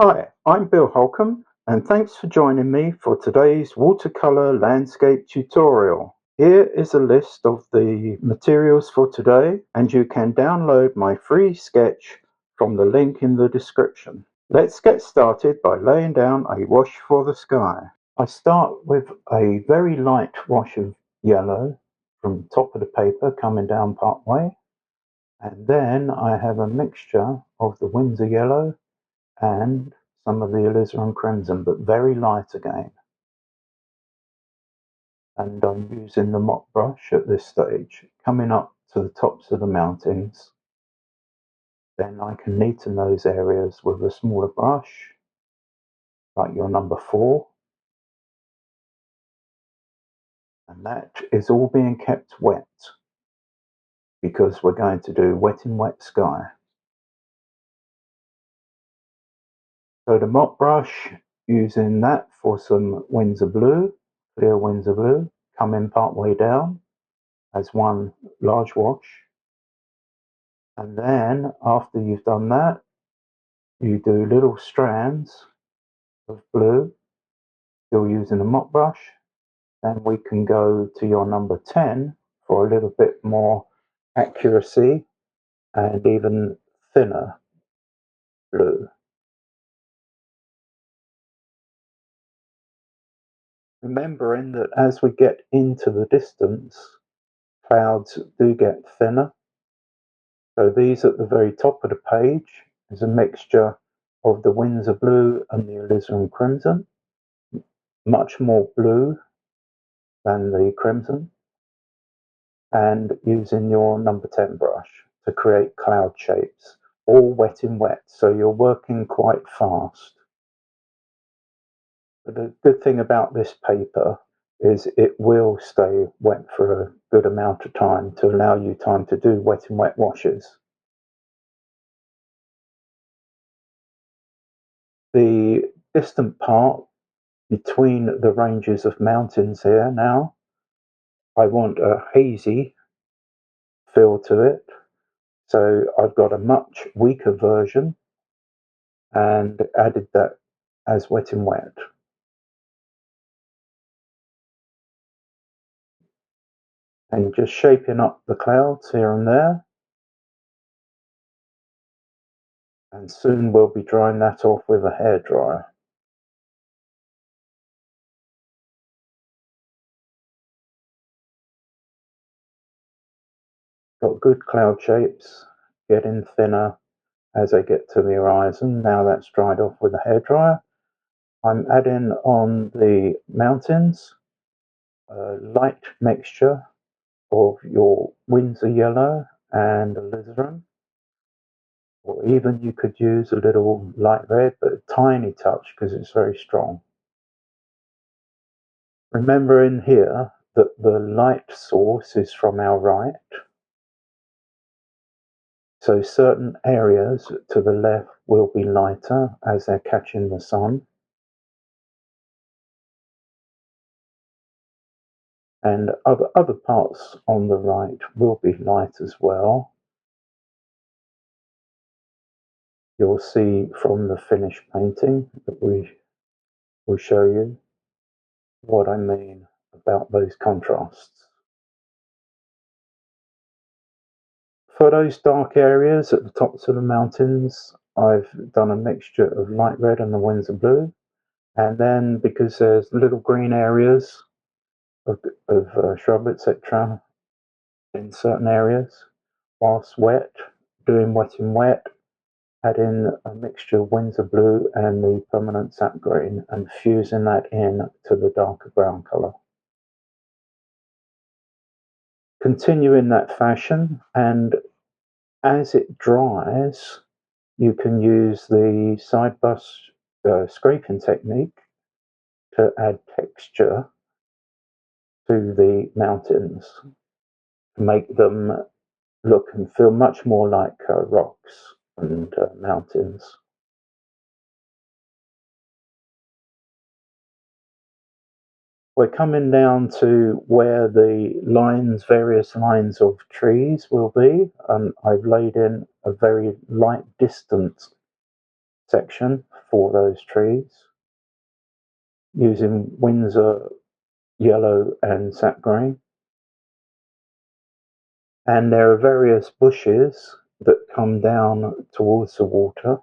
Hi, I'm Bill Holcomb, and thanks for joining me for today's watercolor landscape tutorial. Here is a list of the materials for today, and you can download my free sketch from the link in the description. Let's get started by laying down a wash for the sky. I start with a very light wash of yellow from the top of the paper coming down part way, and then I have a mixture of the Windsor yellow and some of the alizarin crimson, but very light again. And I'm using the mop brush at this stage, coming up to the tops of the mountains. Then I can neaten those areas with a smaller brush, like your number 4. And that is all being kept wet, because we're going to do wet in wet sky. So the mop brush, using that for some Windsor blue, clear Windsor blue, coming part way down as one large wash. And then after you've done that, you do little strands of blue, still using a mop brush. Then we can go to your number 10 for a little bit more accuracy and even thinner blue. Remembering that as we get into the distance, clouds do get thinner. So these at the very top of the page is a mixture of the Windsor blue and the alizarin crimson, much more blue than the crimson, and using your number 10 brush to create cloud shapes, all wet in wet, so you're working quite fast. But the good thing about this paper is it will stay wet for a good amount of time to allow you time to do wet and wet washes. The distant part between the ranges of mountains here now, I want a hazy feel to it, so I've got a much weaker version and added that as wet in wet. And just shaping up the clouds here and there, and soon we'll be drying that off with a hairdryer. Got good cloud shapes, getting thinner as I get to the horizon. Now that's dried off with a hairdryer. I'm adding on the mountains a light mixture of your Windsor yellow and alizarin, or even you could use a little light red, but a tiny touch because it's very strong. Remembering here that the light source is from our right, so certain areas to the left will be lighter as they're catching the sun, and other parts on the right will be light as well. You'll see from the finished painting that we will show you what I mean about those contrasts. For those dark areas at the tops of the mountains, I've done a mixture of light red and the Windsor blue. And then because there's little green areas of shrub, etc., in certain areas, whilst wet, doing wet in wet, add in a mixture of Windsor blue and the permanent sap green and fusing that in to the darker brown colour. Continue in that fashion, and as it dries, you can use the side brush scraping technique to add texture to the mountains, to make them look and feel much more like rocks and mountains. We're coming down to where the various lines of trees will be, and I've laid in a very light distant section for those trees using Windsor yellow and sap green. And there are various bushes that come down towards the water,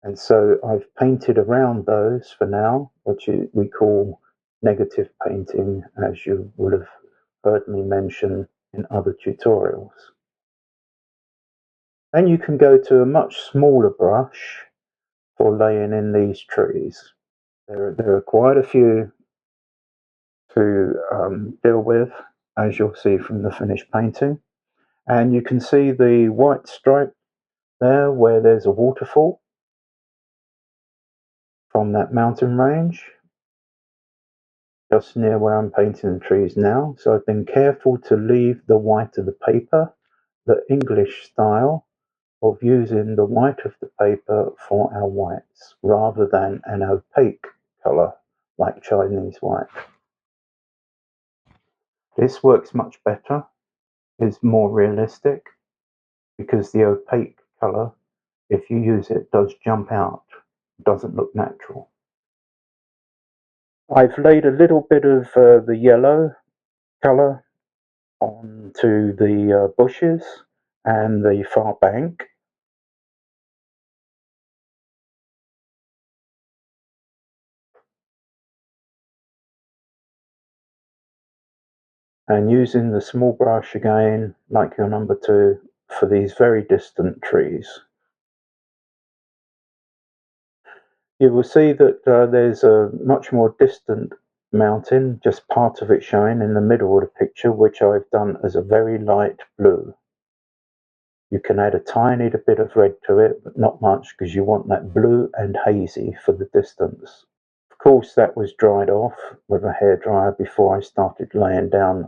and so I've painted around those for now, which we call negative painting, as you would have heard me mention in other tutorials. Then you can go to a much smaller brush for laying in these trees. There are quite a few to deal with, as you'll see from the finished painting. And you can see the white stripe there where there's a waterfall from that mountain range, just near where I'm painting the trees now. So I've been careful to leave the white of the paper, the English style of using the white of the paper for our whites, rather than an opaque colour like Chinese white. This works much better, is more realistic, because the opaque colour, if you use it, does jump out, doesn't look natural. I've laid a little bit of the yellow colour onto the bushes and the far bank. And using the small brush again, like your number 2, for these very distant trees. You will see that there's a much more distant mountain, just part of it showing in the middle of the picture, which I've done as a very light blue. You can add a tiny bit of red to it, but not much, because you want that blue and hazy for the distance. Of course, that was dried off with a hairdryer before I started laying down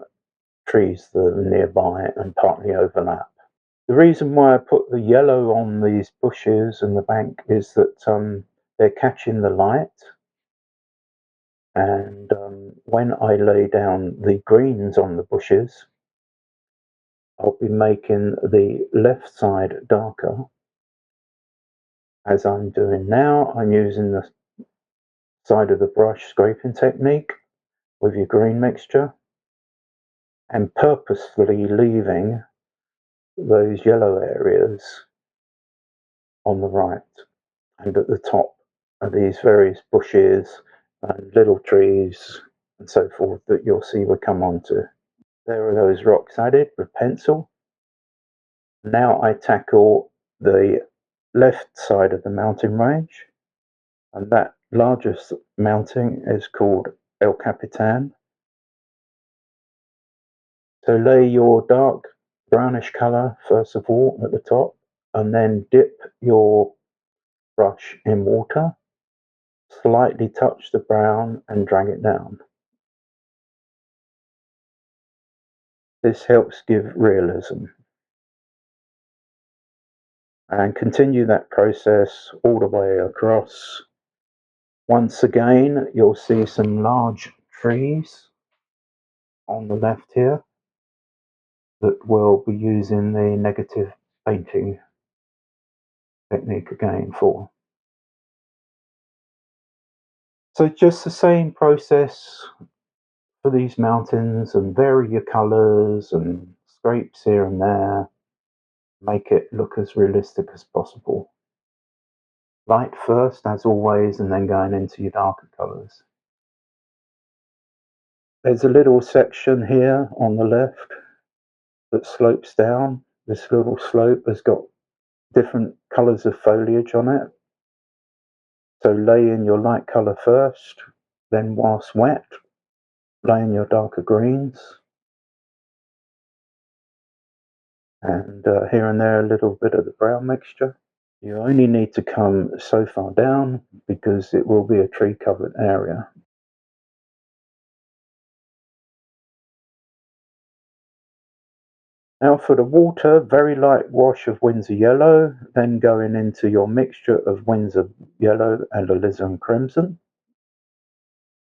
trees that are nearby and partly overlap. The reason why I put the yellow on these bushes and the bank is that they're catching the light, and when I lay down the greens on the bushes, I'll be making the left side darker. As I'm doing now, I'm using the side of the brush scraping technique with your green mixture, and purposefully leaving those yellow areas on the right and at the top of these various bushes and little trees and so forth that you'll see we come on to. There are those rocks added with pencil. Now I tackle the left side of the mountain range, and that largest mountain is called El Capitan. So lay your dark brownish colour first of all at the top, and then dip your brush in water, slightly touch the brown and drag it down. This helps give realism. And continue that process all the way across. Once again, you'll see some large trees on the left here that we'll be using the negative painting technique again for. So just the same process for these mountains, and vary your colours and scrapes here and there, make it look as realistic as possible. Light first, as always, and then going into your darker colours. There's a little section here on the left that slopes down. This little slope has got different colours of foliage on it. So lay in your light colour first, then whilst wet, lay in your darker greens. And here and there a little bit of the brown mixture. You only need to come so far down because it will be a tree covered area. Now for the water, very light wash of Windsor yellow, then going into your mixture of Windsor yellow and alizarin crimson.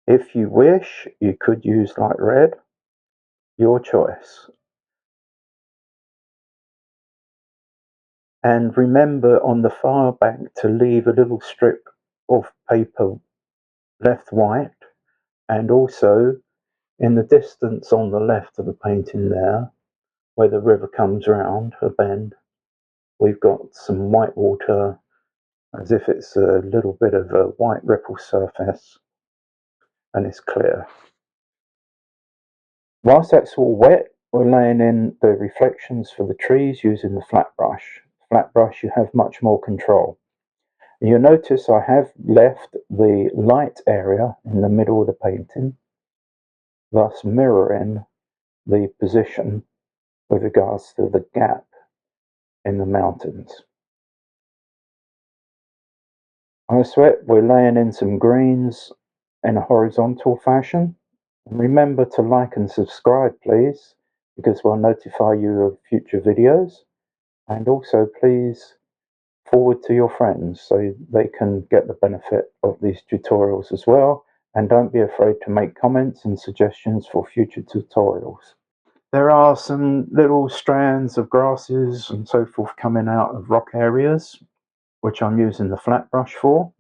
If you wish, you could use light red, your choice. And remember on the far back to leave a little strip of paper left white, and also in the distance on the left of the painting there, where the river comes round a bend, we've got some white water as if it's a little bit of a white ripple surface, and it's clear. Whilst that's all wet, we're laying in the reflections for the trees using the flat brush. Flat brush, you have much more control. You'll notice I have left the light area in the middle of the painting, thus mirroring the position with regards to the gap in the mountains. On the sweat, we're laying in some greens in a horizontal fashion. And remember to like and subscribe, please, because we'll notify you of future videos. And also, please forward to your friends so they can get the benefit of these tutorials as well. And don't be afraid to make comments and suggestions for future tutorials. There are some little strands of grasses and so forth coming out of rock areas, which I'm using the flat brush for.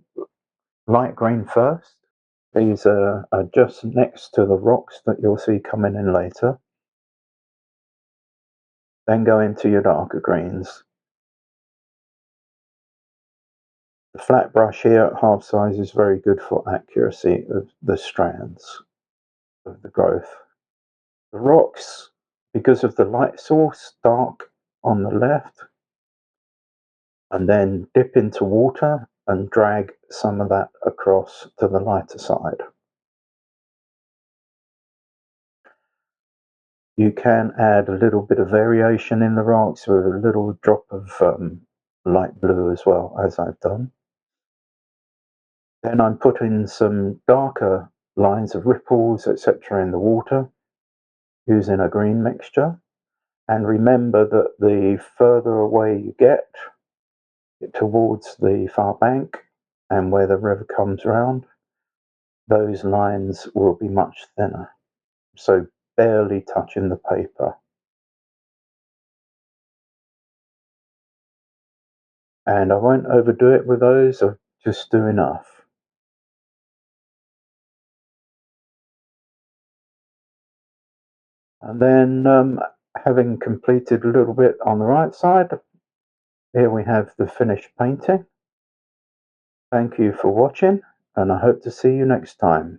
Light green first. These are just next to the rocks that you'll see coming in later. Then go into your darker greens. The flat brush here at half size is very good for accuracy of the strands of the growth. The rocks, because of the light source, dark on the left, and then dip into water and drag some of that across to the lighter side. You can add a little bit of variation in the rocks with a little drop of light blue as well, as I've done. Then I'm putting some darker lines of ripples, etc. in the water using a green mixture. And remember that the further away you get towards the far bank and where the river comes round, those lines will be much thinner. So barely touching the paper. And I won't overdo it with those, I'll just do enough. And then having completed a little bit on the right side, here we have the finished painting. Thank you for watching, and I hope to see you next time.